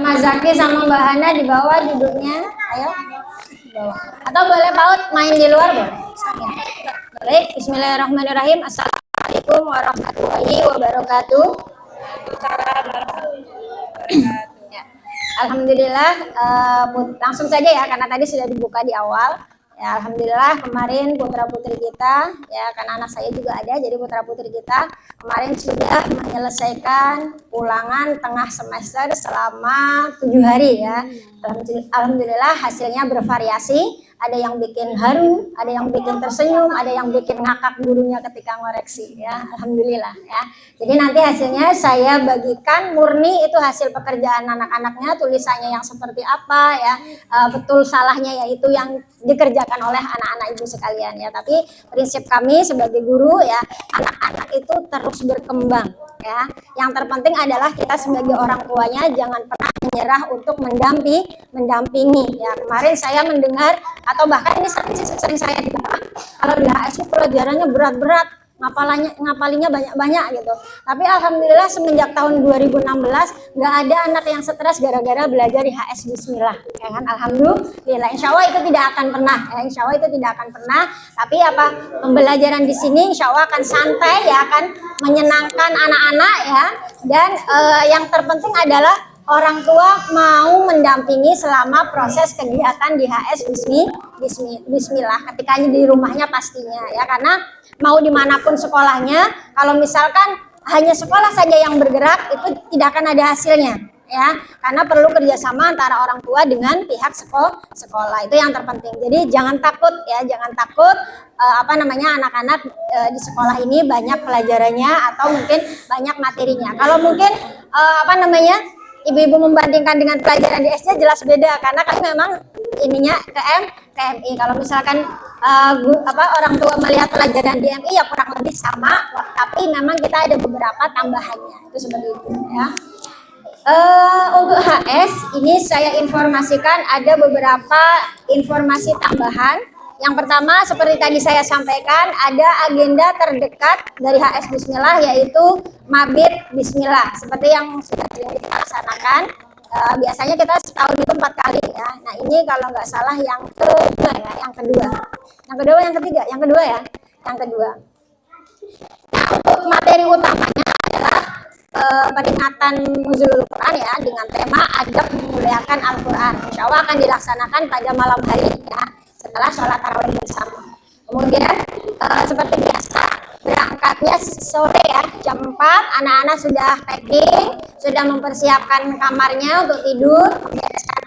Mas Zaki sama Mbak Hana di bawah duduknya, ayo di bawah. Atau boleh PAUD main di luar boleh. Baik, Bismillahirrahmanirrahim. Assalamualaikum warahmatullahi wabarakatuh. Ya. Alhamdulillah, langsung saja ya karena tadi sudah dibuka di awal. Ya, alhamdulillah kemarin putra putri kita, ya karena anak saya juga ada, jadi putra putri kita kemarin sudah menyelesaikan ulangan tengah semester selama 7 hari ya. Alhamdulillah hasilnya bervariasi. Ada yang bikin haru, ada yang bikin tersenyum, ada yang bikin ngakak gurunya ketika ngoreksi ya. Alhamdulillah ya. Jadi nanti hasilnya saya bagikan murni itu hasil pekerjaan anak-anaknya, tulisannya yang seperti apa ya, betul salahnya yaitu yang dikerjakan oleh anak-anak ibu sekalian ya. Tapi prinsip kami sebagai guru ya, anak-anak itu terus berkembang ya. Yang terpenting adalah kita sebagai orang tuanya jangan pernah menyerah untuk mendampingi ya. Kemarin saya mendengar atau bahkan ini sering saya dengar kalau di HSU pelajarannya berat-berat, ngapalinya banyak-banyak gitu. Tapi alhamdulillah semenjak tahun 2016 nggak ada anak yang stres gara-gara belajar di HS Bismillah ya kan. Alhamdulillah, insya Allah itu tidak akan pernah ya, insya Allah itu tidak akan pernah. Tapi apa, pembelajaran di sini insya Allah akan santai ya, akan menyenangkan anak-anak ya. Dan yang terpenting adalah orang tua mau mendampingi selama proses kegiatan di HS Bismillah ketika di rumahnya pastinya ya, karena mau dimanapun sekolahnya, kalau misalkan hanya sekolah saja yang bergerak itu tidak akan ada hasilnya ya, karena perlu kerjasama antara orang tua dengan pihak sekolah, itu yang terpenting. Jadi jangan takut ya, jangan takut anak-anak di sekolah ini banyak pelajarannya atau mungkin banyak materinya. Kalau mungkin ibu-ibu membandingkan dengan pelajaran di SD jelas beda, karena kan memang ininya KMI. Kalau misalkan orang tua melihat pelajaran di MI ya kurang lebih sama, tapi memang kita ada beberapa tambahannya, itu seperti itu ya. Untuk HS ini saya informasikan ada beberapa informasi tambahan. Yang pertama seperti tadi saya sampaikan, ada agenda terdekat dari HS Bismillah yaitu Mabit Bismillah seperti yang sudah dilaksanakan. Biasanya kita setahun itu 4 kali ya. Nah ini kalau nggak salah yang kedua ya, yang kedua ya, yang kedua. Nah, untuk materi utamanya adalah peringatan Nuzulul Quran ya, dengan tema adab memuliakan Al-Quran. Insya Allah akan dilaksanakan pada malam hari ya, setelah sholat tarawih bersama. Kemudian seperti biasa berangkatnya sore ya, jam 4 anak-anak sudah packing, sudah mempersiapkan kamarnya untuk tidur, membereskan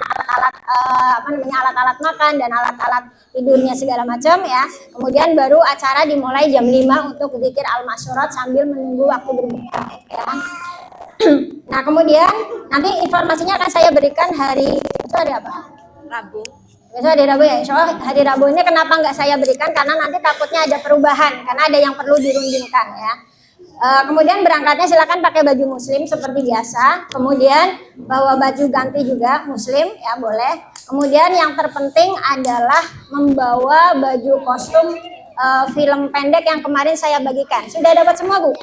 alat-alat makan dan alat-alat tidurnya segala macam ya. Kemudian baru acara dimulai jam 5 untuk zikir al-masyurat sambil menunggu waktu berbuka ya. Nah kemudian nanti informasinya akan saya berikan hari itu hari apa? Rabu. Besok hari Rabu ya, insya Allah hari Rabu ini kenapa nggak saya berikan, karena nanti takutnya ada perubahan, karena ada yang perlu dirundingkan ya. Kemudian berangkatnya silakan pakai baju muslim seperti biasa, kemudian bawa baju ganti juga muslim ya boleh. Kemudian yang terpenting adalah membawa baju kostum film pendek yang kemarin saya bagikan. Sudah dapat semua Bu?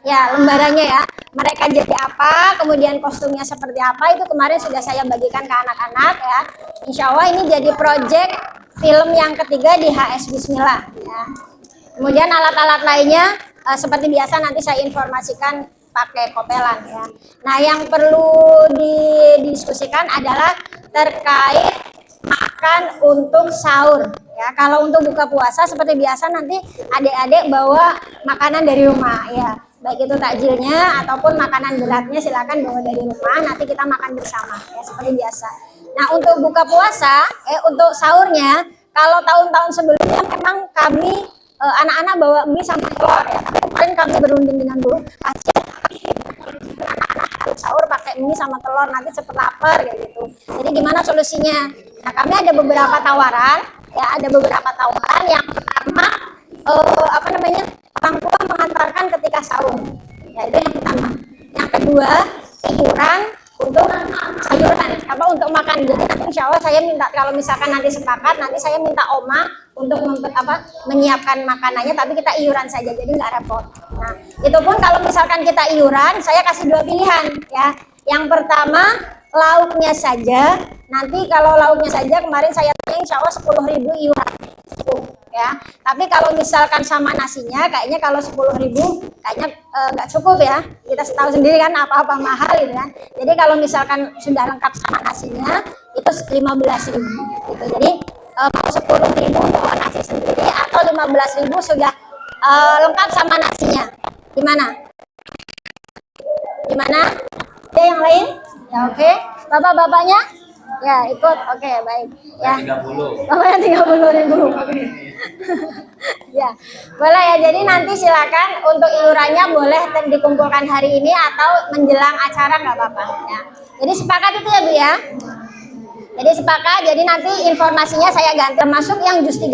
Ya lembarannya ya, mereka jadi apa, kemudian kostumnya seperti apa, itu kemarin sudah saya bagikan ke anak-anak ya. Insya Allah ini jadi proyek film yang ketiga di HS Bismillah ya. Kemudian alat-alat lainnya seperti biasa nanti saya informasikan pakai kopelan ya. Nah yang perlu didiskusikan adalah terkait makan untuk sahur ya. Kalau untuk buka puasa seperti biasa nanti adik-adik bawa makanan dari rumah ya, baik itu takjilnya ataupun makanan beratnya silakan bawa dari rumah, nanti kita makan bersama ya seperti biasa. Nah untuk buka puasa untuk sahurnya, kalau tahun-tahun sebelumnya memang kami anak-anak bawa mie sama telur ya. Kemarin kami berunding dengan Bu pasien, anak-anak harus sahur pakai mie sama telur, nanti cepet lapar kayak gitu. Jadi gimana solusinya? Nah kami ada beberapa tawaran ya, ada beberapa tawaran. Yang pertama orang tua mengantarkan ketika sahur ya, itu yang pertama. Yang kedua iuran untuk sayuran untuk makan. Jadi nanti insya Allah saya minta, kalau misalkan nanti sepakat, nanti saya minta oma untuk menyiapkan makanannya, tapi kita iuran saja jadi nggak repot. Nah itu pun kalau misalkan kita iuran, saya kasih 2 pilihan ya. Yang pertama lauknya saja, nanti kalau lauknya saja kemarin saya tanya insya Allah 10.000 iuran ya. Tapi kalau misalkan sama nasinya kayaknya kalau 10.000 kayaknya nggak cukup ya. Kita tahu sendiri kan apa-apa mahal gitu kan. Jadi kalau misalkan sudah lengkap sama nasinya itu 15.000 gitu. Jadi mau 10.000 bawa nasi sendiri atau 15.000 sudah lengkap sama nasinya. Gimana? Gimana? Ada yang lain? Ya oke. Bapak-bapaknya? Ya ikut. Oke baik. Ya. 30. Bapaknya 30.000. Ya boleh ya. Jadi nanti silakan untuk iurannya boleh dikumpulkan hari ini atau menjelang acara nggak apa-apa. Ya. Jadi sepakat itu ya Bu ya. Jadi sepakat. Jadi nanti informasinya saya ganti termasuk yang jus 30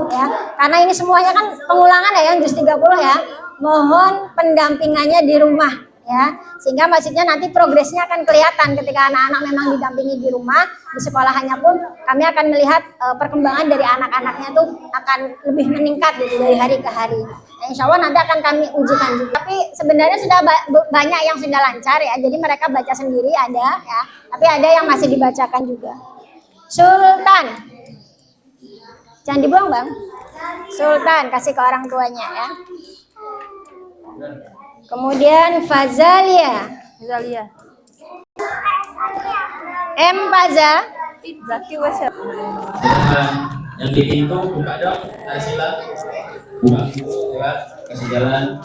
ya. Karena ini semuanya kan pengulangan ya yang jus 30 ya. Mohon pendampingannya di rumah ya, sehingga maksudnya nanti progresnya akan kelihatan ketika anak-anak memang didampingi di rumah. Di sekolahannya pun kami akan melihat perkembangan dari anak-anaknya tuh akan lebih meningkat gitu dari hari ke hari. Nah, insya Allah nanti akan kami ujikan juga. Tapi sebenarnya sudah banyak yang sudah lancar ya, jadi mereka baca sendiri ada ya, tapi ada yang masih dibacakan juga. Sultan, jangan dibuang Bang. Sultan kasih ke orang tuanya ya. Kemudian Fazalia. M Faza. Yang di pintu buka dong, sila. Buka, kasih jalan.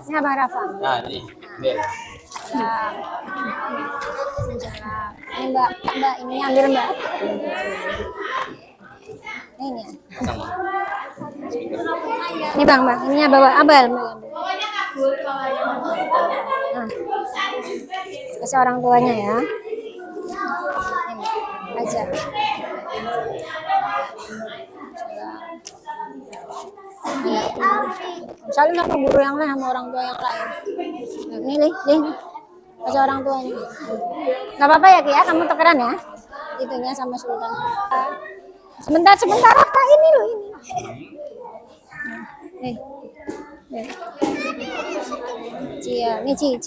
Ini Abang Rafa. Nah, ini. Ini Mbak, ini ambil Mbak. Ini ya. Ini Bang, ininya bawa abal. Nah, kasih orang tuanya ya. Ini aja. Misalnya sama guru yang lain sama orang tua yang lain. Nah, ini nih, kasih orang tuanya. Gak apa-apa ya Ki ya, kamu tukeran ya. Itunya sama Sultan. Sebentar apa ini loh ini. Nih. Cia, ini Ci.